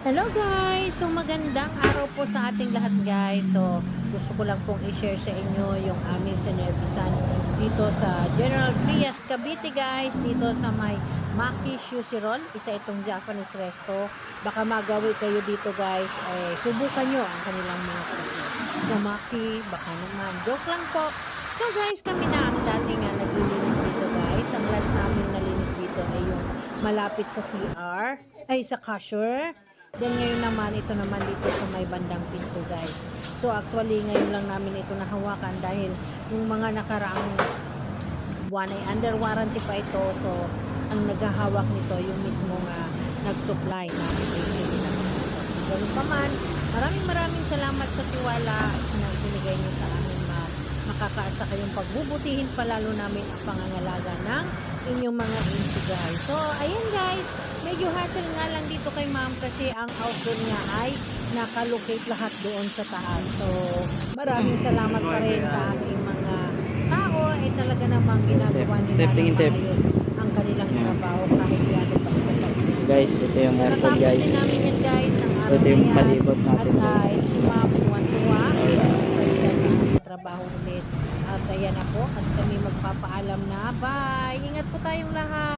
Hello guys! So magandang araw po sa ating lahat guys. So gusto ko lang pong i-share sa inyo yung aming sinervisan dito sa General Trias, Cavite guys. Dito sa may Maki Sushi Roll. Isa itong Japanese resto. Baka magawi kayo dito guys. Subukan nyo ang kanilang mga sushi. So Maki, baka naman. Joke lang po. So guys, kami na ang dati nga naglilinis dito guys. Ang last namin nalinis dito ay yung malapit sa CR. Ay sa cashier. Then ngayon naman, ito naman dito sa may bandang pinto guys. So actually ngayon lang namin ito nahawakan dahil yung mga nakaraang buwan ay under warranty pa ito. So ang naghahawak nito yung mismo nga nag-supply na ganun pa man, maraming salamat sa tiwala na ibinigay niyo sa amin, makakaasa kayong pagbubutihin pa lalo namin ang pangangalaga ng inyong mga insi guys. So ayan guys, medyo hassle nga lang dito kay ma'am kasi ang outdoor niya ay nakalocate lahat doon sa taas. So maraming salamat pa rin sa ating mga tao ay talaga namang ginagawa nila ng maayos ang kanilang trabaho kahit gano'n pa sila. So guys, ito yung aircon guys. Natapos din namin yan guys ng araw Ito yung na yan. palibot natin At guys. si ma'am tuwan-tuwa siya sa aming trabaho ulit. At ayan na po at kami magpapaalam na. Bye! Ingat po tayong lahat!